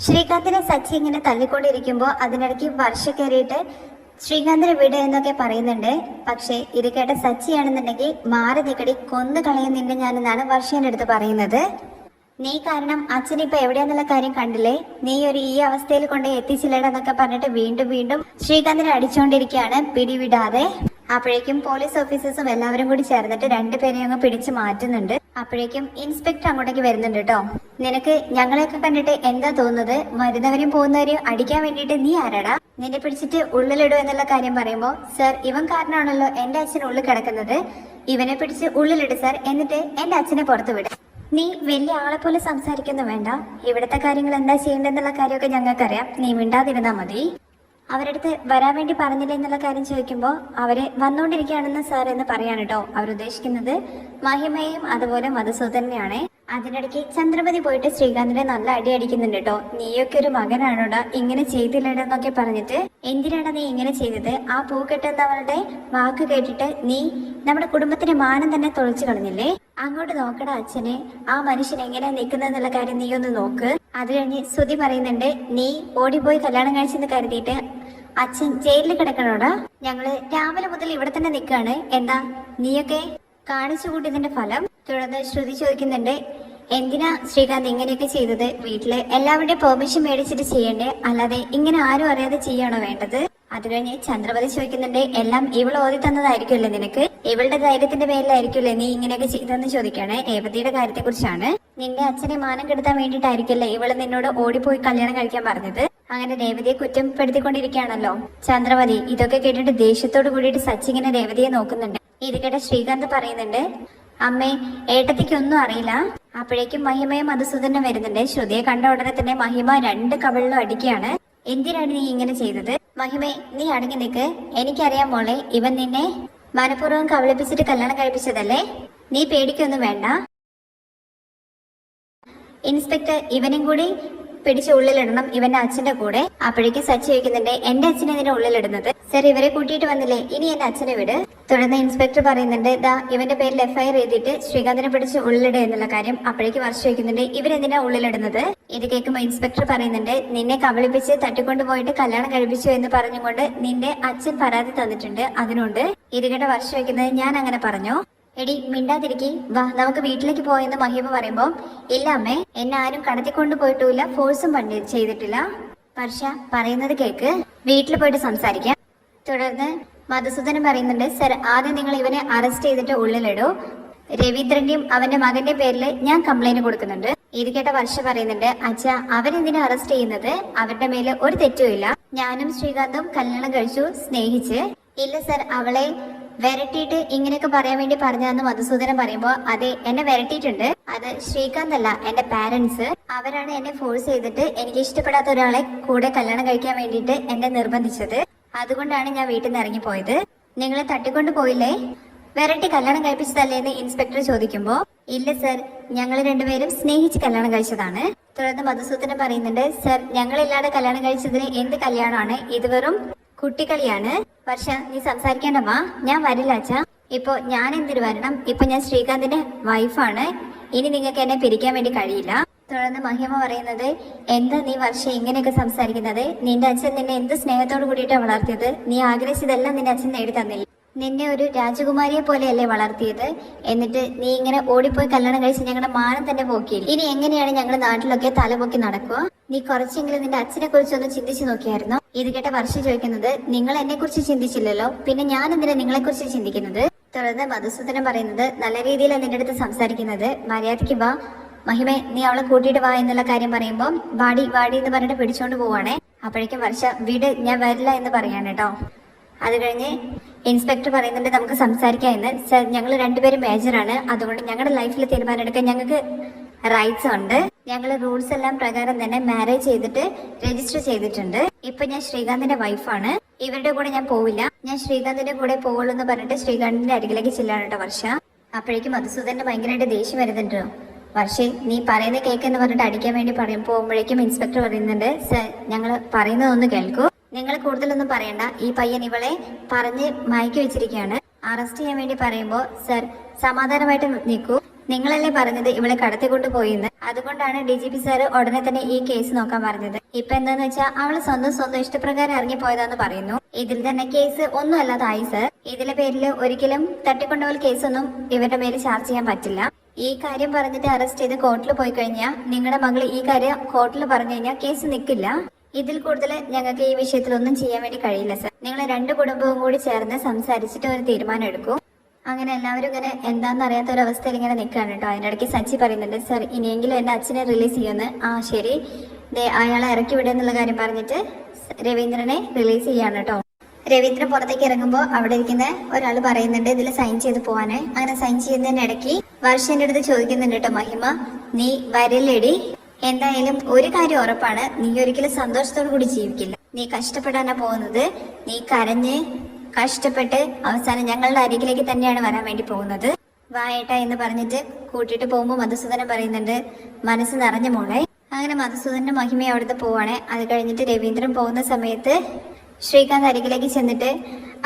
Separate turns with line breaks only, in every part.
ശ്രീകാന്തിനെ സച്ചി ഇങ്ങനെ തല്ലിക്കൊണ്ടിരിക്കുമ്പോൾ അതിനിടയ്ക്ക് വർഷ കയറിയിട്ട് ശ്രീകാന്തിനെ വിട് എന്നൊക്കെ പറയുന്നുണ്ട്. പക്ഷേ ഇത് കേട്ട സച്ചിയാണെന്നുണ്ടെങ്കിൽ മാറി നിക്കടി, കൊന്നു കളയുന്നില്ല ഞാനെന്നാണ് വർഷേന്റെ അടുത്ത് പറയുന്നത്. നീ കാരണം അച്ഛനിപ്പോ എവിടെയാന്നുള്ള കാര്യം കണ്ടില്ലേ, നീ ഈ അവസ്ഥയിൽ കൊണ്ട് എത്തിച്ചില്ലടെന്നൊക്കെ പറഞ്ഞിട്ട് വീണ്ടും വീണ്ടും ശ്രീകാന്തിനെ അടിച്ചുകൊണ്ടിരിക്കുകയാണ് പിടിവിടാതെ. അപ്പോഴേക്കും പോലീസ് ഓഫീസേഴ്സും എല്ലാവരും കൂടി ചേർന്നിട്ട് രണ്ടുപേരെയും അങ്ങ് പിടിച്ചു മാറ്റുന്നുണ്ട്. അപ്പോഴേക്കും ഇൻസ്പെക്ടർ അങ്ങോട്ടേക്ക് വരുന്നുണ്ട് കേട്ടോ. നിനക്ക് ഞങ്ങളെയൊക്കെ കണ്ടിട്ട് എന്താ തോന്നുന്നത്? വരുന്നവരെയും പോകുന്നവരെയും അടിക്കാൻ വേണ്ടിയിട്ട് നീ ആരാടാ? നിന്നെ പിടിച്ചിട്ട് ഉള്ളിലിടൂ എന്നുള്ള കാര്യം പറയുമ്പോ, സർ ഇവൻ കാരണമാണല്ലോ എന്റെ അച്ഛൻ ഉള്ളിൽ കിടക്കുന്നത്, ഇവനെ പിടിച്ച് ഉള്ളിലിട് സർ, എന്നിട്ട് എന്റെ അച്ഛനെ പുറത്തു വിട്. നീ വലിയ ആളെ പോലെ സംസാരിക്കുന്നു വേണ്ട, ഇവിടുത്തെ കാര്യങ്ങൾ എന്താ ചെയ്യേണ്ടതെന്നുള്ള കാര്യമൊക്കെ ഞങ്ങൾക്കറിയാം, നീ മിണ്ടാതിരുന്നാ മതി. അവരടുത്ത് വരാൻ വേണ്ടി പറഞ്ഞില്ല എന്നുള്ള കാര്യം ചോദിക്കുമ്പോൾ അവര് വന്നുകൊണ്ടിരിക്കുകയാണെന്ന് സാർ എന്ന് പറയാണ് കേട്ടോ. അവരുദ്ദേശിക്കുന്നത് മഹിമയും അതുപോലെ മധുസൂദനെയാണ്. അതിനിടയ്ക്ക് ചന്ദ്രമതി പോയിട്ട് ശ്രീകാന്തിനെ നല്ല അടി അടിക്കുന്നുണ്ട് കേട്ടോ. നീയൊക്കെ ഒരു മകനാണോടാ, ഇങ്ങനെ ചെയ്തില്ലടെന്നൊക്കെ പറഞ്ഞിട്ട് എന്തിനാണ് നീ ഇങ്ങനെ ചെയ്തത്? ആ പൂക്കെട്ടെന്നവരുടെ വാക്ക് കേട്ടിട്ട് നീ നമ്മുടെ കുടുംബത്തിന്റെ മാനം തന്നെ തൊളിച്ചു കളഞ്ഞില്ലേ? അങ്ങോട്ട് നോക്കട അച്ഛനെ, ആ മനുഷ്യൻ എങ്ങനെയാ നിൽക്കുന്നതെന്നുള്ള കാര്യം നീ ഒന്ന് നോക്ക്. അത് കഴിഞ്ഞ് ശ്രുതി പറയുന്നുണ്ട്, നീ ഓടിപ്പോയി കല്യാണം കഴിച്ചെന്ന് കരുതിയിട്ട് അച്ഛൻ ജയിലിൽ കിടക്കണോടാ? ഞങ്ങള് രാവിലെ മുതൽ ഇവിടെ തന്നെ നിൽക്കാണ്, എന്താ നീയൊക്കെ കാണിച്ചു കൂട്ടിയതിന്റെ ഫലം? തുടർന്ന് ശ്രുതി ചോദിക്കുന്നുണ്ട്, എന്തിനാ ശ്രീകാന്ത് ഇങ്ങനെയൊക്കെ ചെയ്തത്? വീട്ടില് എല്ലാവരുടെയും പെർമിഷൻ മേടിച്ചിട്ട് ചെയ്യണ്ടേ, അല്ലാതെ ഇങ്ങനെ ആരും അറിയാതെ ചെയ്യാണോ വേണ്ടത്? അത് കഴിഞ്ഞ് ചന്ദ്രപതി ചോദിക്കുന്നുണ്ട്, എല്ലാം ഇവൾ ഓതി തന്നതായിരിക്കുമല്ലേ നിനക്ക്? ഇവളുടെ ധൈര്യത്തിന്റെ പേരിലായിരിക്കുമല്ലേ നീ ഇങ്ങനെയൊക്കെ ചെയ്തെന്ന് ചോദിക്കാണ്. രേവതിയുടെ കാര്യത്തെ കുറിച്ചാണ്. നിന്റെ അച്ഛനെ മാനം കെടുത്താൻ വേണ്ടിയിട്ടായിരിക്കല്ലേ ഇവള് നിന്നോട് ഓടിപ്പോയി കല്യാണം കഴിക്കാൻ പറഞ്ഞത്? അങ്ങനെ രേവതിയെ കുറ്റപ്പെടുത്തിക്കൊണ്ടിരിക്കുകയാണല്ലോ ചന്ദ്രവതി. ഇതൊക്കെ കേട്ടിട്ട് ദേഷ്യത്തോട് കൂടിയിട്ട് സച്ചി ഇങ്ങനെ രേവതിയെ നോക്കുന്നുണ്ട്. ഇത് കേട്ട ശ്രീകാന്ത് പറയുന്നുണ്ട്, അമ്മേ ഏട്ടത്തിക്കൊന്നും അറിയില്ല. അപ്പോഴേക്കും മഹിമയും മധുസൂദനും വരുന്നുണ്ട്. ശ്രുതിയെ കണ്ട ഉടനെ തന്നെ മഹിമ രണ്ട് കവിളിലും അടിക്കുകയാണ്. എന്തിനാണ് നീ ഇങ്ങനെ ചെയ്തത്? മഹിമേ നീ അടങ്ങി നിൽക്ക്, എനിക്കറിയാം മോളെ, ഇവൻ നിന്നെ മനഃപൂർവ്വം കബളിപ്പിച്ചിട്ട് കല്യാണം കഴിപ്പിച്ചതല്ലേ, നീ പേടിക്കൊന്നും വേണ്ട. ഇൻസ്പെക്ടർ ഇവനും കൂടി പിടിച്ച് ഉള്ളിലിടണം, ഇവന്റെ അച്ഛന്റെ കൂടെ. അപ്പോഴേക്കും സച്ചി ചോദിക്കുന്നുണ്ട്, എന്റെ അച്ഛനെ ഇതിനെ ഉള്ളിലിടുന്നത്? സർ ഇവരെ കൂട്ടിയിട്ട് വന്നില്ലേ, ഇനി എന്റെ അച്ഛനെ വിട്. തുടർന്ന് ഇൻസ്പെക്ടർ പറയുന്നുണ്ട്, ദാ ഇവന്റെ പേരിൽ FIR എഴുതിയിട്ട് ശ്രീകാന്തിനെ പിടിച്ച് ഉള്ളിലിടുക എന്നുള്ള കാര്യം. അപ്പോഴേക്ക് വർഷം ചോദിക്കുന്നുണ്ട്, ഇവരെന്തിനാ ഉള്ളിലിടുന്നത്? ഇത് കേൾക്കുമ്പോൾ ഇൻസ്പെക്ടർ പറയുന്നുണ്ട്, നിന്നെ കബളിപ്പിച്ച് തട്ടിക്കൊണ്ടുപോയിട്ട് കല്യാണം കഴിപ്പിച്ചു എന്ന് പറഞ്ഞുകൊണ്ട് നിന്റെ അച്ഛൻ പരാതി തന്നിട്ടുണ്ട്, അതിനുണ്ട്. ഇത് കേട്ട വർഷം ചോദിക്കുന്നത്, ഞാൻ അങ്ങനെ പറഞ്ഞോ? എടി മിണ്ടാതിരിക്കി, വാ നമുക്ക് വീട്ടിലേക്ക് പോയെന്ന് മഹിമ പറയുമ്പോ, ഇല്ല അമ്മേ, എന്നെ ആരും കടത്തിക്കൊണ്ടു പോയിട്ടുമില്ല, ഫോഴ്സും ചെയ്തിട്ടില്ല. വർഷ പറയുന്നത് കേക്ക്, വീട്ടിൽ പോയിട്ട് സംസാരിക്കാം. തുടർന്ന് മധുസൂദനൻ പറയുന്നുണ്ട്, സർ ആദ്യം നിങ്ങൾ ഇവനെ അറസ്റ്റ് ചെയ്തിട്ട് ഉള്ളിലിടൂ, രവീന്ദ്രന്റെയും അവന്റെ മകന്റെ പേരിൽ ഞാൻ കംപ്ലൈന്റ് കൊടുക്കുന്നുണ്ട്. ഇത് കേട്ട വർഷ പറയുന്നുണ്ട്, അച്ഛാ അവരെന്തിനാ അറസ്റ്റ് ചെയ്യുന്നത്? അവരുടെ മേല് ഒരു തെറ്റുമില്ല, ഞാനും ശ്രീകാന്തും കല്യാണം കഴിച്ചു, സ്നേഹിച്ച്. ഇല്ല സർ, അവളെ വരട്ടിയിട്ട് ഇങ്ങനെയൊക്കെ പറയാൻ വേണ്ടി പറഞ്ഞതെന്ന് മധുസൂദനൻ പറയുമ്പോ, അതെ എന്നെ വരട്ടിയിട്ടുണ്ട്, അത് ശ്രീകാന്ത് അല്ല എന്റെ പാരന്റ്സ്, അവരാണ് എന്നെ ഫോഴ്സ് ചെയ്തിട്ട് എനിക്ക് ഇഷ്ടപ്പെടാത്ത ഒരാളെ കൂടെ കല്യാണം കഴിക്കാൻ വേണ്ടിയിട്ട് എന്നെ നിർബന്ധിച്ചത്, അതുകൊണ്ടാണ് ഞാൻ വീട്ടിൽ നിന്ന് ഇറങ്ങിപ്പോയത്. നിങ്ങളെ തട്ടിക്കൊണ്ട് പോയില്ലേ, വരട്ടി കല്യാണം കഴിപ്പിച്ചതല്ലേ എന്ന് ഇൻസ്പെക്ടർ ചോദിക്കുമ്പോ, ഇല്ല സർ, ഞങ്ങൾ രണ്ടുപേരും സ്നേഹിച്ച് കല്യാണം കഴിച്ചതാണ്. തുടർന്ന് മധുസൂദനൻ പറയുന്നുണ്ട്, സർ ഞങ്ങളില്ലാതെ കല്യാണം കഴിച്ചതിന് എന്ത് കല്യാണമാണ്, ഇത് വെറും കുട്ടിക്കളിയാണ്. വർഷ നീ സംസാരിക്കേണ്ടവാ, ഞാൻ വരില്ല അച്ഛാ. ഇപ്പൊ ഞാൻ എന്തിനു വരണം? ഇപ്പൊ ഞാൻ ശ്രീകാന്തിന്റെ വൈഫാണ്, ഇനി നിങ്ങൾക്ക് എന്നെ പിരിക്കാൻ വേണ്ടി കഴിയില്ല. തുടർന്ന് മഹിമ പറയുന്നത്, എന്താ നീ വർഷ ഇങ്ങനെയൊക്കെ സംസാരിക്കുന്നത്? നിന്റെ അച്ഛൻ നിന്നെ എന്ത് സ്നേഹത്തോട് കൂടിയിട്ടാണ് വളർത്തിയത്, നീ ആഗ്രഹിച്ചതെല്ലാം നിന്റെ അച്ഛൻ നേടി തന്നില്ല, നിന്നെ ഒരു രാജകുമാരിയെ പോലെയല്ലേ വളർത്തിയത്, എന്നിട്ട് നീ ഇങ്ങനെ ഓടിപ്പോയി കല്യാണം കഴിച്ച് ഞങ്ങളുടെ മാനം തന്നെ പോക്കി. ഇനി എങ്ങനെയാണ് ഞങ്ങളുടെ നാട്ടിലൊക്കെ തലപൊക്കി നടക്കുക? നീ കുറച്ചെങ്കിലും നിന്റെ അച്ഛനെ കുറിച്ച് ഒന്ന് ചിന്തിച്ചു നോക്കിയായിരുന്നോ? ഇത് കേട്ട വർഷ ചോദിക്കുന്നത്, നിങ്ങൾ എന്നെ കുറിച്ച് ചിന്തിച്ചില്ലല്ലോ, പിന്നെ ഞാൻ എന്തിനാ നിങ്ങളെ കുറിച്ച് ചിന്തിക്കുന്നത്? തുടർന്ന് മധുസൂദനൻ പറയുന്നത്, നല്ല രീതിയിലാണ് നിന്റെ അടുത്ത് സംസാരിക്കുന്നത്, മര്യാദയ്ക്ക് വാ. മഹിമേ നീ അവളെ കൂട്ടിയിട്ട് വാ എന്നുള്ള കാര്യം പറയുമ്പോൾ, വാടി വാടി എന്ന് പറഞ്ഞിട്ട് പിടിച്ചോണ്ട് പോവാണേ. അപ്പോഴേക്കും വർഷ, വീട് ഞാൻ വരില്ല എന്ന് പറയാണ് കേട്ടോ. അത് കഴിഞ്ഞ് ഇൻസ്പെക്ടർ പറയുന്നുണ്ട്, നമുക്ക് സംസാരിക്കാം എന്ന്. സർ ഞങ്ങൾ രണ്ടുപേരും മേജറാണ്, അതുകൊണ്ട് ഞങ്ങളുടെ ലൈഫിൽ തീരുമാനം എടുക്കാൻ ഞങ്ങൾക്ക് റൈറ്റ്സ് ഉണ്ട്. ഞങ്ങൾ റൂൾസ് എല്ലാം പ്രകാരം തന്നെ മാരേജ് ചെയ്തിട്ട് രജിസ്റ്റർ ചെയ്തിട്ടുണ്ട്. ഇപ്പൊ ഞാൻ ശ്രീകാന്തിന്റെ വൈഫാണ്, ഇവരുടെ കൂടെ ഞാൻ പോവില്ല, ഞാൻ ശ്രീകാന്തിന്റെ കൂടെ പോകുള്ളൂ എന്ന് പറഞ്ഞിട്ട് ശ്രീകാന്തിന്റെ അരികിലേക്ക് ചെല്ലാണ് കേട്ടോ വർഷ. അപ്പോഴേക്കും മധുസൂദന്റെ ഭയങ്കരമായിട്ട് ദേഷ്യം വരുന്നുണ്ടോ. പക്ഷേ നീ പറയുന്ന കേക്കെന്ന് പറഞ്ഞിട്ട് അടിക്കാൻ വേണ്ടി പോകുമ്പോഴേക്കും ഇൻസ്പെക്ടർ പറയുന്നുണ്ട്, സർ ഞങ്ങൾ പറയുന്നതൊന്ന് കേൾക്കൂ, നിങ്ങൾ കൂടുതലൊന്നും പറയണ്ട, ഈ പയ്യൻ ഇവളെ പറഞ്ഞ് മയക്കി വെച്ചിരിക്കുകയാണ്, അറസ്റ്റ് ചെയ്യാൻ വേണ്ടി പറയുമ്പോൾ സർ സമാധാനമായിട്ട് നിൽക്കൂ, നിങ്ങളല്ലേ പറഞ്ഞത് ഇവളെ കടത്തിക്കൊണ്ട് പോയിന്ന്. അതുകൊണ്ടാണ് DGP സാറ് ഉടനെ തന്നെ ഈ കേസ് നോക്കാൻ പറഞ്ഞത്. ഇപ്പൊ എന്താന്ന് വെച്ചാൽ അവള് സ്വന്തം ഇഷ്ടപ്രകാരം ഇറങ്ങിപ്പോയതാന്ന് പറയുന്നു. ഇതിൽ തന്നെ കേസ് ഒന്നും അല്ലാതായി സർ. ഇതിലെ പേരില് ഒരിക്കലും തട്ടിക്കൊണ്ടുപോൽ കേസൊന്നും ഇവരുടെ മേല് ചാർജ് ചെയ്യാൻ പറ്റില്ല. ഈ കാര്യം പറഞ്ഞിട്ട് അറസ്റ്റ് ചെയ്ത് കോർട്ടിൽ പോയി കഴിഞ്ഞാൽ നിങ്ങളുടെ മകള് ഈ കാര്യം കോർട്ടിൽ പറഞ്ഞു കഴിഞ്ഞാൽ കേസ് നിൽക്കില്ല. ഇതിൽ കൂടുതൽ ഞങ്ങൾക്ക് ഈ വിഷയത്തിൽ ഒന്നും ചെയ്യാൻ വേണ്ടി കഴിയില്ല സർ. നിങ്ങൾ രണ്ട് കുടുംബവും കൂടി ചേർന്ന് സംസാരിച്ചിട്ട് ഒരു തീരുമാനം എടുക്കൂ. അങ്ങനെ എല്ലാവരും ഇങ്ങനെ എന്താണെന്ന് അറിയാത്ത ഒരു അവസ്ഥയിൽ ഇങ്ങനെ നിൽക്കുകയാണ് കേട്ടോ. അതിനിടയ്ക്ക് സച്ചി പറയുന്നുണ്ട്, സർ ഇനിയെങ്കിലും എൻ്റെ അച്ഛനെ റിലീസ് ചെയ്യുമെന്ന്. ആ ശരി, അയാളെ ഇറക്കി വിടുക കാര്യം പറഞ്ഞിട്ട് രവീന്ദ്രനെ റിലീസ് ചെയ്യാണ് കേട്ടോ. രവീന്ദ്രൻ പുറത്തേക്ക് ഇറങ്ങുമ്പോൾ അവിടെ ഇരിക്കുന്ന ഒരാൾ പറയുന്നുണ്ട് ഇതിൽ സൈൻ ചെയ്ത് പോവാന്. അങ്ങനെ സൈൻ ചെയ്യുന്നതിനിടയ്ക്ക് വർഷന്റെ അടുത്ത് ചോദിക്കുന്നുണ്ട് കേട്ടോ, മഹിമ നീ വരില്ലേടി? എന്തായാലും ഒരു കാര്യം ഉറപ്പാണ്, നീ ഒരിക്കലും സന്തോഷത്തോടു കൂടി ജീവിക്കില്ല. നീ കഷ്ടപ്പെടാനാ പോകുന്നത്. നീ കരഞ്ഞ് കഷ്ടപ്പെട്ട് അവസാനം ഞങ്ങളുടെ അരികിലേക്ക് തന്നെയാണ് വരാൻ വേണ്ടി പോകുന്നത്. വായേട്ട എന്ന് പറഞ്ഞിട്ട് കൂട്ടിയിട്ട് പോകുമ്പോൾ മധുസൂദനൻ പറയുന്നുണ്ട്, മനസ്സ് നിറഞ്ഞ മോളെ. അങ്ങനെ മധുസൂദന്റെ മഹിമ അവിടുത്തെ പോവാണ്. അത് കഴിഞ്ഞിട്ട് രവീന്ദ്രൻ പോകുന്ന സമയത്ത് ശ്രീകാന്ത് അരികിലേക്ക് ചെന്നിട്ട്,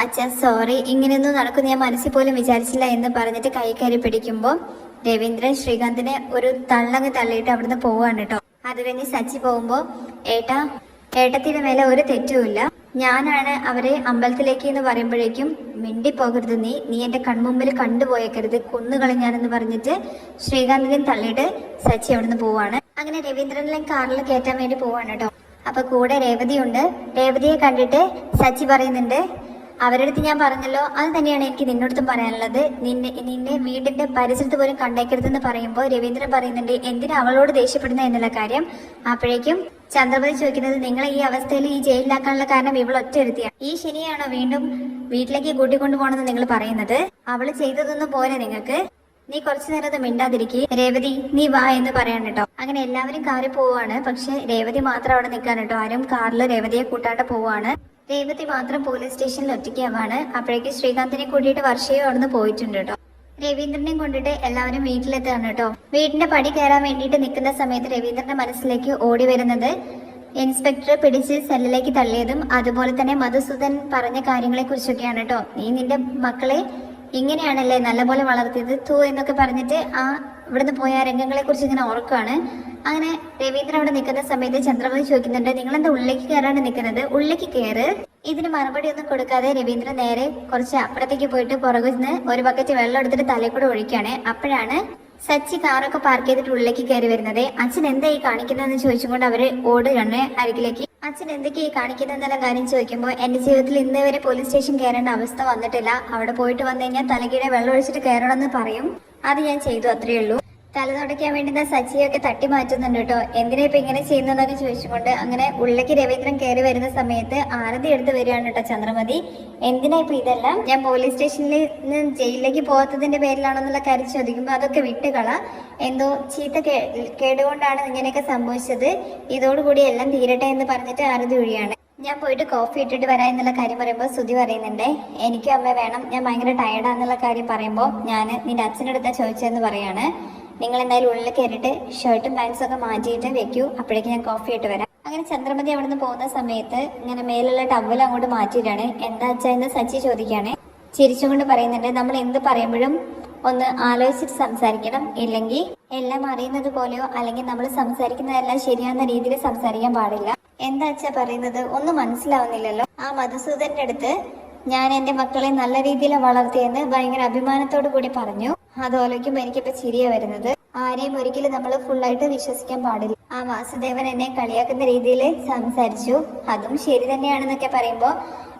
അച്ഛാ സോറി, ഇങ്ങനെയൊന്നും നടക്കും ഞാൻ മനസ്സിൽ പോലും വിചാരിച്ചില്ല എന്ന് പറഞ്ഞിട്ട് കൈ കയറി പിടിക്കുമ്പോൾ രവീന്ദ്രൻ ശ്രീകാന്തിനെ ഒരു തള്ളങ്ങ് തള്ളിയിട്ട് അവിടുന്ന് പോവാണ് കേട്ടോ. അത് കഴിഞ്ഞ് സച്ചി പോകുമ്പോ, ഏട്ടത്തിന്റെ മേലെ ഒരു തെറ്റുമില്ല, ഞാനാണ് അവരെ അമ്പലത്തിലേക്ക് എന്ന് പറയുമ്പോഴേക്കും മിണ്ടിപ്പോകരുത്, നീ എന്റെ കൺമുമ്പിൽ കണ്ടുപോയേക്കരുത്, കൊന്നുകളഞ്ഞാണെന്ന് പറഞ്ഞിട്ട് ശ്രീകാന്തിനെയും തള്ളിയിട്ട് സച്ചി അവിടുന്ന് പോവാണ്. അങ്ങനെ രവീന്ദ്രനെല്ലാം കാറിൽ കയറ്റാൻ വേണ്ടി പോവാണ് കേട്ടോ. അപ്പൊ കൂടെ രേവതിയുണ്ട്. രേവതിയെ കണ്ടിട്ട് സച്ചി പറയുന്നുണ്ട്, അവരുടെ അടുത്ത് ഞാൻ പറഞ്ഞല്ലോ, അത് തന്നെയാണ് എനിക്ക് നിന്നോടത്തും പറയാനുള്ളത്, നിന്നെ വീടിന്റെ പരിസരത്ത് പോലും കണ്ടേക്കരുതെന്ന് പറയുമ്പോൾ രവീന്ദ്രൻ പറയുന്നുണ്ട്, എന്തിനാ അവളോട് ദേഷ്യപ്പെടുന്ന എന്നുള്ള കാര്യം. അപ്പോഴേക്കും ചന്ദ്രപതി ചോദിക്കുന്നത്, നിങ്ങളെ ഈ അവസ്ഥയിൽ ഈ ജയിലിലാക്കാനുള്ള കാരണം ഇവൾ ഒറ്റയിരുത്തിയാണ്. ഈ ശനിയാണോ വീണ്ടും വീട്ടിലേക്ക് കൂട്ടിക്കൊണ്ടു പോകണമെന്ന് നിങ്ങൾ പറയുന്നത്? അവള് ചെയ്തതൊന്നും പോലെ നിങ്ങൾക്ക്. നീ കുറച്ചു നേരം മിണ്ടാതിരിക്കുക, രേവതി നീ വാ എന്ന് പറയാൻ കേട്ടോ. അങ്ങനെ എല്ലാവരും കാറിൽ പോവാണ്. പക്ഷെ രേവതി മാത്രം അവിടെ നിൽക്കാൻ കേട്ടോ. ആരും കാറിൽ രേവതിയെ കൂട്ടാണ്ട് പോവാണ്. രേവതി മാത്രം പോലീസ് സ്റ്റേഷനിൽ ഒറ്റയ്ക്കാവാണ്. അപ്പോഴേക്ക് ശ്രീകാന്തിനെ കൂട്ടിയിട്ട് വർഷയും അവിടുന്ന് പോയിട്ടുണ്ട് കേട്ടോ. രവീന്ദ്രനെയും കൊണ്ടിട്ട് എല്ലാവരും വീട്ടിലെത്താണ് കേട്ടോ. വീടിന്റെ പടി കയറാൻ വേണ്ടിയിട്ട് നിൽക്കുന്ന സമയത്ത് രവീന്ദ്രന്റെ മനസ്സിലേക്ക് ഓടി വരുന്നത് ഇൻസ്പെക്ടർ പിടിച്ച് സെല്ലിലേക്ക് തള്ളിയതും അതുപോലെ തന്നെ മധുസൂദൻ പറഞ്ഞ കാര്യങ്ങളെ കുറിച്ചൊക്കെയാണ് കേട്ടോ. നീ നിന്റെ മക്കളെ ഇങ്ങനെയാണല്ലേ നല്ലപോലെ വളർത്തിയത് തൂ എന്നൊക്കെ പറഞ്ഞിട്ട് ഇവിടുന്ന് പോയ രംഗങ്ങളെ കുറിച്ച് ഇങ്ങനെ ഓർക്കുകയാണ്. അങ്ങനെ രവീന്ദ്രൻ അവിടെ നിൽക്കുന്ന സമയത്ത് ചന്ദ്രപതി ചോദിക്കുന്നുണ്ട്, നിങ്ങളെന്താ ഉള്ളിലേക്ക് കയറാണ് നിൽക്കുന്നത്? ഉള്ളിലേക്ക് കയറ്. ഇതിന് മറുപടി ഒന്നും കൊടുക്കാതെ രവീന്ദ്രൻ നേരെ കുറച്ച് അപ്പുറത്തേക്ക് പോയിട്ട് പുറകിൽ നിന്ന് ഒരു ബക്കറ്റ് വെള്ളം എടുത്തിട്ട് തലയിൽ കൂടെ ഒഴിക്കുകയാണ്. അപ്പോഴാണ് സച്ചി കാറൊക്കെ പാർക്ക് ചെയ്തിട്ട് ഉള്ളിലേക്ക് കയറി വരുന്നത്. അച്ഛൻ എന്താ ഈ കാണിക്കുന്നതെന്ന് ചോദിച്ചുകൊണ്ട് അവര് ഓടുകയാണ് അരികിലേക്ക്. അച്ഛൻ എന്തൊക്കെയാ ഈ കാണിക്കുന്നതെന്നുള്ള കാര്യം ചോദിക്കുമ്പോൾ, എന്റെ ജീവിതത്തിൽ ഇന്നേ വരെ പോലീസ് സ്റ്റേഷൻ കയറേണ്ട അവസ്ഥ വന്നിട്ടില്ല, അവിടെ പോയിട്ട് വന്നു കഴിഞ്ഞാൽ തലകീഴെ വെള്ളം ഒഴിച്ചിട്ട് കയറണമെന്ന് പറയും, അത് ഞാൻ ചെയ്തു, അത്രയേ ഉള്ളൂ. തല തുടയ്ക്കാൻ വേണ്ടി സച്ചിയൊക്കെ തട്ടി മാറ്റുന്നുണ്ട് കേട്ടോ. എന്തിനാ ഇപ്പൊ ഇങ്ങനെ ചെയ്യുന്നതെന്ന് ചോദിച്ചുകൊണ്ട് അങ്ങനെ ഉള്ളിലേക്ക് രവീന്ദ്രൻ കയറി വരുന്ന സമയത്ത് ആരതി എടുത്ത് വരികയാണ് കേട്ടോ ചന്ദ്രമതി. എന്തിനാ ഇപ്പൊ ഇതെല്ലാം? ഞാൻ പോലീസ് സ്റ്റേഷനിൽ നിന്ന് ജയിലിലേക്ക് പോകാത്തതിന്റെ പേരിലാണെന്നുള്ള കാര്യം ചോദിക്കുമ്പോൾ, അതൊക്കെ വിട്ടുകള, എന്തോ ചീത്ത കേടുകൊണ്ടാണ് ഇങ്ങനെയൊക്കെ സംഭവിച്ചത്, ഇതോടുകൂടി എല്ലാം തീരട്ടെ എന്ന് പറഞ്ഞിട്ട് ആരതി ഒഴിയാണ്. ഞാൻ പോയിട്ട് കോഫി ഇട്ടിട്ട് വരാം എന്നുള്ള കാര്യം പറയുമ്പോൾ ശ്രുതി പറയുന്നുണ്ട്, എനിക്കും അമ്മ വേണം, ഞാൻ ഭയങ്കര ടയർഡാന്നുള്ള കാര്യം പറയുമ്പോൾ, ഞാൻ നിന്റെ അച്ഛൻ്റെ അടുത്താ ചോദിച്ചതെന്ന് പറയാണ്. നിങ്ങൾ എന്തായാലും ഉള്ളിൽ കയറിയിട്ട് ഷർട്ടും പാൻസും ഒക്കെ മാറ്റിയിട്ട് വെക്കൂ, അപ്പോഴേക്ക് ഞാൻ കോഫി ഇട്ട് വരാം. അങ്ങനെ ചന്ദ്രമതി അവിടെ നിന്ന് പോകുന്ന സമയത്ത് ഇങ്ങനെ മേലുള്ള ടവൽ അങ്ങോട്ട് മാറ്റിയിട്ടാണ്. എന്താ അച്ഛാ എന്ന് സച്ചി ചോദിക്കുകയാണ്. ചിരിച്ചുകൊണ്ട് പറയുന്നുണ്ട്, നമ്മൾ എന്ത് പറയുമ്പോഴും ഒന്ന് ആലോചിച്ചിട്ട് സംസാരിക്കണം, ഇല്ലെങ്കിൽ എല്ലാം അറിയുന്നത് പോലെയോ അല്ലെങ്കിൽ നമ്മൾ സംസാരിക്കുന്നതെല്ലാം ശരിയാവുന്ന രീതിയിൽ സംസാരിക്കാൻ പാടില്ല. എന്താ അച്ഛാ പറയുന്നത്? ഒന്നും മനസ്സിലാവുന്നില്ലല്ലോ. ആ മധുസൂദന്റെ അടുത്ത് ഞാൻ എന്റെ മക്കളെ നല്ല രീതിയിൽ വളർത്തിയെന്ന് ഭയങ്കര അഭിമാനത്തോടു കൂടി പറഞ്ഞു. അതോലോയ്ക്കുമ്പോ എനിക്കിപ്പോ ചിരിയാ വരുന്നത്. ആരെയും ഒരിക്കലും നമ്മൾ ഫുള്ളായിട്ട് വിശ്വസിക്കാൻ പാടില്ല. ആ വാസുദേവൻ എന്നെ കളിയാക്കുന്ന രീതിയിൽ സംസാരിച്ചു, അതും ശരി തന്നെയാണെന്നൊക്കെ പറയുമ്പോ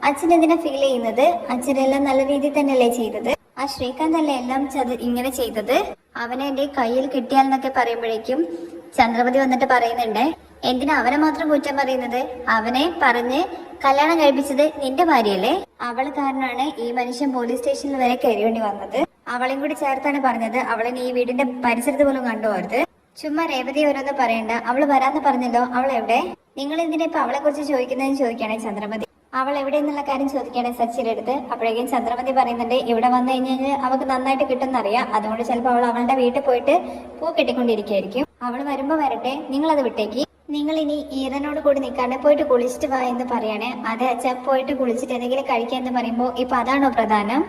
അച്ഛൻ എന്തിനാ ഫീൽ ചെയ്യുന്നത്? അച്ഛനെല്ലാം നല്ല രീതിയിൽ തന്നെയല്ലേ ചെയ്തത്? ആ ശ്രീകാന്ത് അല്ലേ എല്ലാം ഇങ്ങനെ ചെയ്തത്? അവനെ എന്റെ കയ്യിൽ കിട്ടിയാൽ എന്നൊക്കെ പറയുമ്പോഴേക്കും ചന്ദ്രപതി വന്നിട്ട് പറയുന്നുണ്ട്, എന്തിനാ അവനെ മാത്രം കുറ്റം പറയുന്നത്? അവനെ പറഞ്ഞ് കല്യാണം കഴിപ്പിച്ചത് നിന്റെ ഭാര്യയല്ലേ? അവള് കാരണമാണ് ഈ മനുഷ്യൻ പോലീസ് സ്റ്റേഷനിൽ വരെ കയറിയേണ്ടി വന്നത്. അവളെയും കൂടി ചേർത്താണ് പറഞ്ഞത് അവളെ ഈ വീടിന്റെ പരിസരത്ത് പോലും കണ്ടുപോകരുത്. ചുമ്മാ രേവതി ഓരോന്ന് പറയണ്ട, അവള് വരാന്ന് പറഞ്ഞല്ലോ, അവൾ എവിടെ? നിങ്ങൾ എന്തിനാ ഇപ്പൊ അവളെ കുറിച്ച് ചോദിക്കുന്നതെന്ന് ചോദിക്കുകയാണെ ചന്ദ്രമതി. അവൾ എവിടെ എന്നുള്ള കാര്യം ചോദിക്കുകയാണ് സച്ചിയുടെ അടുത്ത്. അപ്പോഴേക്കും ചന്ദ്രമതി പറയുന്നുണ്ട്, ഇവിടെ വന്നു കഴിഞ്ഞാൽ അവൾക്ക് നന്നായിട്ട് കിട്ടുന്നറിയാം, അതുകൊണ്ട് ചിലപ്പോൾ അവൾ അവളുടെ വീട്ടിൽ പോയിട്ട് പൂ കെട്ടിക്കൊണ്ടിരിക്കുകയായിരിക്കും. അവൾ വരുമ്പോ വരട്ടെ, നിങ്ങളത് വിട്ടേക്ക്. നിങ്ങൾ ഇനി ഈറനോട് കൂടി നിൽക്കാണ്ട് പോയിട്ട് കുളിച്ചിട്ട് വാ എന്ന് പറയാണ്. അതെ അച്ഛാ, പോയിട്ട് കുളിച്ചിട്ട് എന്തെങ്കിലും കഴിക്കുക എന്ന് പറയുമ്പോൾ ഇപ്പൊ അതാണോ പ്രധാനം?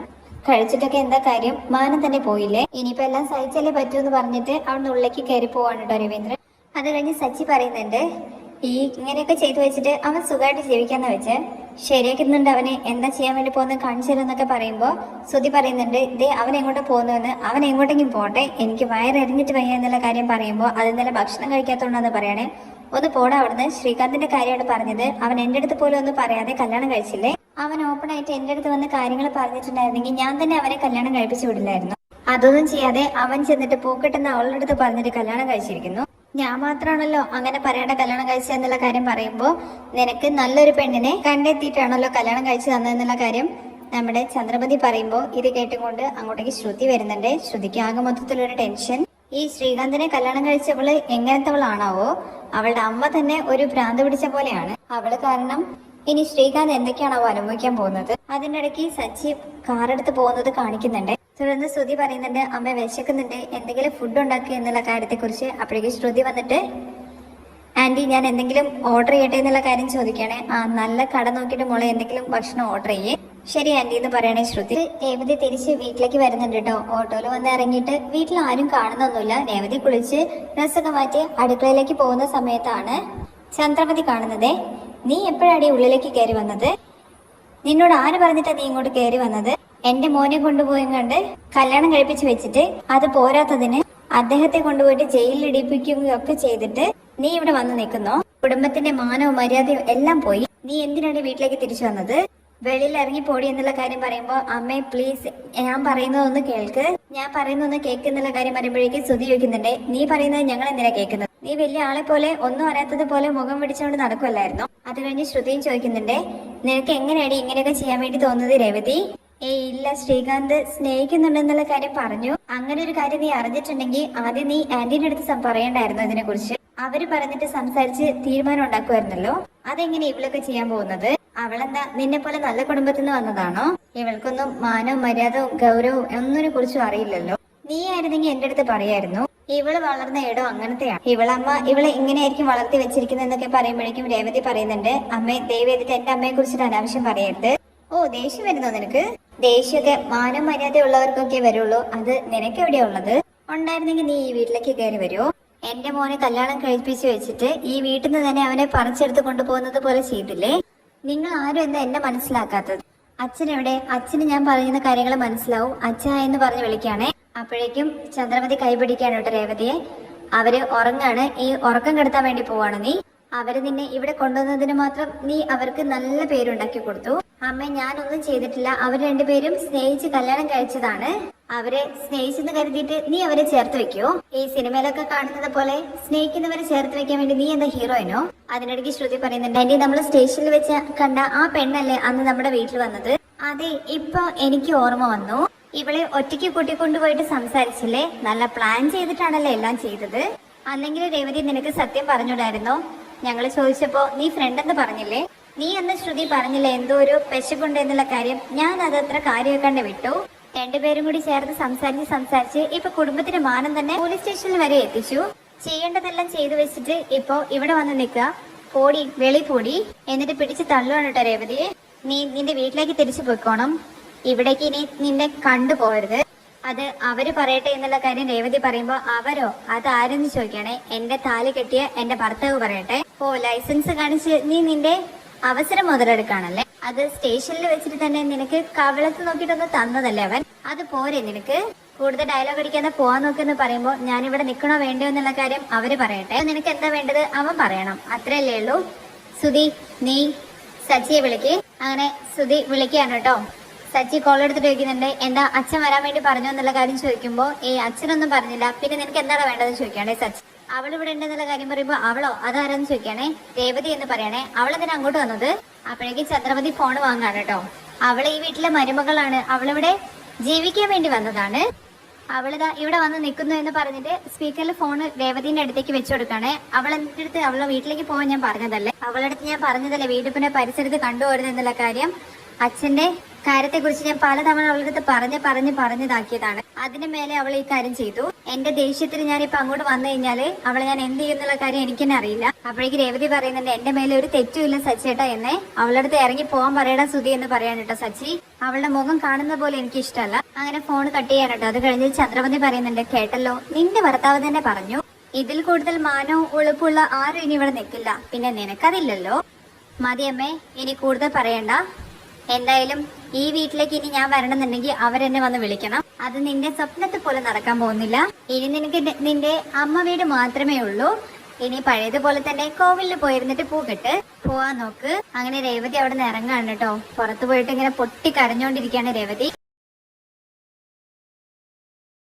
കഴിച്ചിട്ടൊക്കെ എന്താ കാര്യം, മാനം തന്നെ പോയില്ലേ, ഇനിയിപ്പോ എല്ലാം സഹിച്ചല്ലേ പറ്റൂ എന്ന് പറഞ്ഞിട്ട് അവിടെ ഉള്ളിലേക്ക് കയറി പോവാണ് കേട്ടോ രവീന്ദ്രൻ. അത് കഴിഞ്ഞ് സച്ചി പറയുന്നുണ്ട്, ഈ ഇങ്ങനെയൊക്കെ ചെയ്തു വെച്ചിട്ട് അവൻ സുഖമായിട്ട് ജീവിക്കാന്ന് വെച്ച് ശരിയാക്കുന്നുണ്ട്, അവന് എന്താ ചെയ്യാൻ വേണ്ടി പോകുന്നത് കാണിച്ചു തരുമെന്നൊക്കെ പറയുമ്പോൾ ശ്രുതി പറയുന്നുണ്ട്, ഇതേ അവൻ എങ്ങോട്ട് പോകുന്നുവെന്ന്, അവൻ എങ്ങോട്ടെങ്കിലും പോട്ടെ, എനിക്ക് വയറിഞ്ഞിട്ട് വയ്യ എന്നുള്ള കാര്യം പറയുമ്പോൾ അത് ഇന്നലെ ഭക്ഷണം കഴിക്കാത്തോണ്ടെന്ന് പറയണേ. ഒന്ന് പോടാ അവിടുന്ന്, ശ്രീകാന്തിന്റെ കാര്യമാണ് പറഞ്ഞത്, അവൻ എൻ്റെ അടുത്ത് പോലും ഒന്നും പറയാതെ കല്യാണം കഴിച്ചില്ലേ, അവൻ ഓപ്പൺ ആയിട്ട് എൻ്റെ അടുത്ത് വന്ന് കാര്യങ്ങൾ പറഞ്ഞിട്ടുണ്ടായിരുന്നെങ്കിൽ ഞാൻ തന്നെ അവനെ കല്യാണം കഴിപ്പിച്ചു വിടില്ലായിരുന്നു. അതൊന്നും ചെയ്യാതെ അവൻ ചെന്നിട്ട് പൂക്കെട്ടെന്ന് അവളുടെ അടുത്ത് പറഞ്ഞിട്ട് കല്യാണം കഴിച്ചിരിക്കുന്നു. ഞാൻ മാത്രമാണല്ലോ അങ്ങനെ പറയേണ്ട കല്യാണം കഴിച്ചതെന്നുള്ള കാര്യം പറയുമ്പോൾ നിനക്ക് നല്ലൊരു പെണ്ണിനെ കണ്ടെത്തിയിട്ടാണല്ലോ കല്യാണം കഴിച്ചു തന്നതെന്നുള്ള കാര്യം നമ്മുടെ ചന്ദ്രമതി പറയുമ്പോൾ ഇത് കേട്ടുകൊണ്ട് അങ്ങോട്ടേക്ക് ശ്രുതി വരുന്നുണ്ട്. ശ്രുതിക്ക് ആകെ മൊത്തത്തിലൊരു ടെൻഷൻ. ഈ ശ്രീകാന്തിനെ കല്യാണം കഴിച്ചവള് എങ്ങനത്തവളാണാവോ, അവളുടെ അമ്മ തന്നെ ഒരു ഭ്രാന്ത് പിടിച്ച പോലെയാണ് അവള് കാരണം. ഇനി ശ്രീകാന്ത് എന്തൊക്കെയാണാവോ അനുഭവിക്കാൻ പോകുന്നത്. അതിൻ്റെ ഇടയ്ക്ക് സച്ചി കാറെടുത്ത് പോകുന്നത് കാണിക്കുന്നുണ്ട്. തുടർന്ന് ശ്രുതി പറയുന്നുണ്ട്, അമ്മ വിശക്കുന്നുണ്ട്, എന്തെങ്കിലും ഫുഡ് ഉണ്ടാക്കുക എന്നുള്ള കാര്യത്തെക്കുറിച്ച്. അപ്പോഴേക്ക് ശ്രുതി വന്നിട്ട്, ആന്റി ഞാൻ എന്തെങ്കിലും ഓർഡർ ചെയ്യട്ടെ എന്നുള്ള കാര്യം ചോദിക്കുകയാണെ. ആ നല്ല കട നോക്കിയിട്ട് മോളെ എന്തെങ്കിലും ഭക്ഷണം ഓർഡർ ചെയ്യേ. ശരി ആന്റി എന്ന് പറയണേ ശ്രുതി. രേവതി തിരിച്ച് വീട്ടിലേക്ക് വരുന്നുണ്ട് കേട്ടോ. ഓട്ടോയിൽ വന്ന് ഇറങ്ങിയിട്ട് വീട്ടിൽ ആരും കാണുന്നൊന്നുമില്ല. രേവതി കുളിച്ച് ഡ്രസ്സൊക്കെ മാറ്റി അടുക്കളയിലേക്ക് പോകുന്ന സമയത്താണ് ചന്ദ്രമതി കാണുന്നത്. നീ എപ്പോഴാണ് ഉള്ളിലേക്ക് കയറി വന്നത്? നിന്നോട് ആര് പറഞ്ഞിട്ടാ നീ ഇങ്ങോട്ട് കയറി വന്നത്? എന്റെ മോനെ കൊണ്ടുപോയി കണ്ട് കല്യാണം കഴിപ്പിച്ച് വെച്ചിട്ട് അത് പോരാത്തതിന് അദ്ദേഹത്തെ കൊണ്ടുപോയിട്ട് ജയിലിൽ ഇടിപ്പിക്കുകയൊക്കെ ചെയ്തിട്ട് നീ ഇവിടെ വന്ന് നിൽക്കുന്നോ? കുടുംബത്തിന്റെ മാനവും മര്യാദയും എല്ലാം പോയി. നീ എന്തിനാണ് വീട്ടിലേക്ക് തിരിച്ചു വന്നത്? വെളിയിൽ ഇറങ്ങി പോടി എന്നുള്ള കാര്യം പറയുമ്പോൾ അമ്മേ പ്ലീസ് ഞാൻ പറയുന്നതൊന്ന് കേൾക്ക്, ഞാൻ പറയുന്നതൊന്ന് കേൾക്കുന്നുള്ള കാര്യം പറയുമ്പോഴേക്കും ശ്രുതി ചോദിക്കുന്നുണ്ട്, നീ പറയുന്നത് ഞങ്ങൾ എന്തിനാ കേൾക്കുന്നത്? നീ വലിയ ആളെ പോലെ ഒന്നും അറിയാത്തത് പോലെ മുഖം പിടിച്ചുകൊണ്ട് നടക്കുമല്ലായിരുന്നോ? അത് കഴിഞ്ഞ് ശ്രുതിയും ചോദിക്കുന്നുണ്ട്, നിനക്ക് എങ്ങനെയാണ് ഇങ്ങനെയൊക്കെ ചെയ്യാൻ വേണ്ടി തോന്നുന്നത് രേവതി? ഇല്ല, ശ്രീകാന്ത് സ്നേഹിക്കുന്നുണ്ടെന്നുള്ള കാര്യം പറഞ്ഞു. അങ്ങനെ ഒരു കാര്യം നീ അറിഞ്ഞിട്ടുണ്ടെങ്കിൽ ആദ്യം നീ ആന്റീന്റെ അടുത്ത് പറയണ്ടായിരുന്നു ഇതിനെ കുറിച്ച്. അവര് പറഞ്ഞിട്ട് സംസാരിച്ച് തീരുമാനം ഉണ്ടാക്കുമായിരുന്നല്ലോ. അതെങ്ങനെ ഇവളൊക്കെ ചെയ്യാൻ പോകുന്നത്? അവളെന്താ നിന്നെ പോലെ നല്ല കുടുംബത്തിൽ നിന്ന് വന്നതാണോ? ഇവൾക്കൊന്നും മാനവും മര്യാദവും ഗൗരവവും ഒന്നിനെ കുറിച്ചും അറിയില്ലല്ലോ. നീ ആയിരുന്നെങ്കിൽ എന്റെ അടുത്ത് പറയായിരുന്നു. ഇവള് വളർന്ന ഇടം അങ്ങനത്തെയാണ്. ഇവളമ്മ ഇവളെ ഇങ്ങനെയായിരിക്കും വളർത്തി വെച്ചിരിക്കുന്നതെന്നൊക്കെ പറയുമ്പോഴേക്കും രേവതി പറയുന്നുണ്ട്, അമ്മേ ദയവേദിട്ട് എന്റെ അമ്മയെ കുറിച്ചിട്ട് അനാവശ്യം പറയരുത്. ഓ ദേഷ്യം വരുന്നോ നിനക്ക്? ദേഷ്യമൊക്കെ മാനം മര്യാദ ഉള്ളവർക്കൊക്കെ വരുള്ളൂ. അത് നിനക്ക് എവിടെയാ ഉള്ളത്? ഉണ്ടായിരുന്നെങ്കിൽ നീ ഈ വീട്ടിലേക്ക് കയറി വരുമോ? എന്റെ മോനെ കല്യാണം കഴിപ്പിച്ച് വെച്ചിട്ട് ഈ വീട്ടിൽ നിന്ന് തന്നെ അവനെ പറിച്ചെടുത്ത് കൊണ്ടുപോകുന്നത് പോലെ ചെയ്തില്ലേ? നിങ്ങൾ ആരും എന്താ എന്നെ മനസ്സിലാക്കാത്തത്? അച്ഛൻ എവിടെ? അച്ഛന് ഞാൻ പറയുന്ന കാര്യങ്ങൾ മനസ്സിലാവും. അച്ഛ എന്ന് പറഞ്ഞ് വിളിക്കുകയാണേ. അപ്പോഴേക്കും ചന്ദ്രമതി കൈപിടിക്കാണ് കേട്ടോ രേവതിയെ. അവര് ഉറങ്ങാണ്. ഈ ഉറക്കം കെടുത്താൻ വേണ്ടി പോവാണ് നീ. അവര് നിന്നെ ഇവിടെ കൊണ്ടുവന്നതിന് മാത്രം നീ അവർക്ക് നല്ല പേരുണ്ടാക്കി കൊടുത്തു. അമ്മ ഞാനൊന്നും ചെയ്തിട്ടില്ല. അവർ രണ്ടുപേരും സ്നേഹിച്ച് കല്യാണം കഴിച്ചതാണ്. അവരെ സ്നേഹിച്ചെന്ന് കരുതിയിട്ട് നീ അവരെ ചേർത്ത് വെക്കോ? ഈ സിനിമയിലൊക്കെ കാണുന്നത് പോലെ സ്നേഹിക്കുന്നവരെ ചേർത്ത് വെക്കാൻ വേണ്ടി നീ എന്താ ഹീറോയിനോ? അതിനിടയ്ക്ക് ശ്രുതി പറയുന്നുണ്ട്, ആന്റി നമ്മൾ സ്റ്റേഷനിൽ വെച്ച് കണ്ട ആ പെണ്ണല്ലേ അന്ന് നമ്മുടെ വീട്ടിൽ വന്നത്? അതെ, ഇപ്പൊ എനിക്ക് ഓർമ്മ വന്നു. ഇവളെ ഒറ്റയ്ക്ക് കൂട്ടിക്കൊണ്ടുപോയിട്ട് സംസാരിച്ചില്ലേ? നല്ല പ്ലാൻ ചെയ്തിട്ടാണല്ലേ എല്ലാം ചെയ്തത്. അല്ലെങ്കിൽ രേവതി നിനക്ക് സത്യം പറഞ്ഞൂടായിരുന്നോ? ഞങ്ങൾ ചോദിച്ചപ്പോ നീ ഫ്രണ്ട് എന്ന് പറഞ്ഞില്ലേ? നീ അന്ന് ശ്രുതി പറഞ്ഞില്ലേ എന്തോ ഒരു പെശകുണ്ട് എന്നുള്ള കാര്യം? ഞാൻ അതത്ര കാര്യമാക്കാണ്ട് വിട്ടു. രണ്ടുപേരും കൂടി ചേർന്ന് സംസാരിച്ച് ഇപ്പൊ കുടുംബത്തിന്റെ മാനം തന്നെ പോലീസ് സ്റ്റേഷനിൽ വരെ എത്തിച്ചു. ചെയ്യേണ്ടതെല്ലാം ചെയ്തു വെച്ചിട്ട് ഇപ്പൊ ഇവിടെ വന്ന് നിൽക്കുക. പോടി, വെളി പോടി. എന്നിട്ട് പിടിച്ച് തള്ളുവാണ് കേട്ടോ രേവതിയെ. നീ നിന്റെ വീട്ടിലേക്ക് തിരിച്ചു പോയിക്കോണം. ഇവിടേക്ക് ഇനി നിന്നെ കണ്ടുപോകരുത്. അത് അവര് പറയട്ടെ എന്നുള്ള കാര്യം രേവതി പറയുമ്പോ അവരോ? അത് ആരെന്ന് ചോദിക്കണേ. എന്റെ താലി കെട്ടിയ എന്റെ ഭർത്താവ് പറയട്ടെ. ഓ ലൈസൻസ് കാണിച്ച് നീ നിന്റെ അവസരം മുതലെടുക്കാണല്ലേ? അത് സ്റ്റേഷനിൽ വെച്ചിട്ട് തന്നെ നിനക്ക് കവളത്ത് നോക്കിയിട്ടൊന്ന് തന്നതല്ലേ അവൻ? അത് പോരെ നിനക്ക്? കൂടുതൽ ഡയലോഗ് അടിക്കാതെ പോവാൻ നോക്കെന്ന് പറയുമ്പോ ഞാനിവിടെ നിൽക്കണോ വേണ്ടോ എന്നുള്ള കാര്യം അവര് പറയട്ടെ. നിനക്ക് എന്താ വേണ്ടത് അവൻ പറയണം, അത്രയല്ലേ ഉള്ളൂ. സുധി നീ സച്ചിയെ വിളിക്ക്. അങ്ങനെ സുധി വിളിക്കുകയാണ് കേട്ടോ. സച്ചി കോൾ എടുത്തിട്ട് ചോദിക്കുന്നുണ്ട്, എന്താ അച്ഛൻ വരാൻ വേണ്ടി പറഞ്ഞു എന്നുള്ള കാര്യം ചോദിക്കുമ്പോ അച്ഛനൊന്നും പറഞ്ഞില്ല. പിന്നെ നിനക്ക് എന്താണ് വേണ്ടതെന്ന് ചോദിക്കുകയാണെ സച്ചി. അവൾ ഇവിടെ ഉണ്ടെന്നുള്ള കാര്യം പറയുമ്പോ അവളോ? അതാരെന്ന് ചോദിക്കുകയാണെ. രേവതി എന്ന് പറയണേ. അവളെന്തിനാ അങ്ങോട്ട് വന്നത്? അപ്പോഴേക്കും ചന്ദ്രമതി ഫോൺ വാങ്ങാണ് കേട്ടോ. അവള് ഈ വീട്ടിലെ മരുമകളാണ്. അവളിവിടെ ജീവിക്കാൻ വേണ്ടി വന്നതാണ്. അവളിതാ ഇവിടെ വന്ന് നിൽക്കുന്നു എന്ന് പറഞ്ഞിട്ട് സ്പീക്കറിൽ ഫോണ് രേവതിന്റെ അടുത്തേക്ക് വെച്ചു കൊടുക്കാണേ. അവൾ എന്റെ അടുത്ത് അവളെ വീട്ടിലേക്ക് പോകാൻ ഞാൻ പറഞ്ഞതല്ലേ? അവളുടെ അടുത്ത് ഞാൻ പറഞ്ഞതല്ലേ വീടിപ്പിന്റെ പരിസരത്ത് കണ്ടുപോരുത് എന്നുള്ള കാര്യം? അച്ഛന്റെ കാര്യത്തെ കുറിച്ച് ഞാൻ പലതവണ അവളുടെ അടുത്ത് പറഞ്ഞതാക്കിയതാണ്. അതിന് മേലെ അവൾ ഈ കാര്യം ചെയ്തു. എന്റെ ദേഷ്യത്തിന് ഞാനിപ്പോ അങ്ങോട്ട് വന്നു കഴിഞ്ഞാല് അവളെ ഞാൻ എന്ത് ചെയ്യുന്നുള്ള കാര്യം എനിക്ക് തന്നെ അറിയില്ല. അപ്പോഴേക്ക് രേവതി പറയുന്നുണ്ട്, എന്റെ മേലെ ഒരു തെറ്റുമില്ല സച്ചേട്ടാ എന്നെ. അവളുടെ അടുത്ത് ഇറങ്ങി പോകാൻ പറയടാ സുധി എന്ന് പറയാൻ കേട്ടോ സച്ചി. അവളുടെ മുഖം കാണുന്ന പോലെ എനിക്ക് ഇഷ്ടമല്ല. അങ്ങനെ ഫോൺ കട്ട് ചെയ്യാനട്ടോ. അത് കഴിഞ്ഞ് ചന്ദ്രമതി പറയുന്നുണ്ട്, കേട്ടല്ലോ, നിന്റെ ഭർത്താവ് തന്നെ പറഞ്ഞു ഇതിൽ കൂടുതൽ മാനവും ഉളുപ്പുള്ള ആരും ഇനി ഇവിടെ നിൽക്കില്ല. പിന്നെ നിനക്കതില്ലല്ലോ. മതിയമ്മേ, ഇനി കൂടുതൽ പറയണ്ട. എന്തായാലും ഈ വീട്ടിലേക്ക് ഇനി ഞാൻ വരണമെന്നുണ്ടെങ്കിൽ അവരെന്നെ വന്ന് വിളിക്കണം. അത് നിന്റെ സ്വപ്നത്തെ പോലെ നടക്കാൻ പോകുന്നില്ല. ഇനി നിനക്ക് നിന്റെ അമ്മ വീട് മാത്രമേ ഉള്ളൂ. ഇനി പഴയതുപോലെ തന്നെ കോവിലിൽ പോയിരുന്നിട്ട് പൂ കെട്ട് പോവാൻ നോക്ക്. അങ്ങനെ രേവതി അവിടെ നിന്ന് ഇറങ്ങാണ് കേട്ടോ. പുറത്തു പോയിട്ട് ഇങ്ങനെ പൊട്ടി കരഞ്ഞോണ്ടിരിക്കുകയാണ് രേവതി.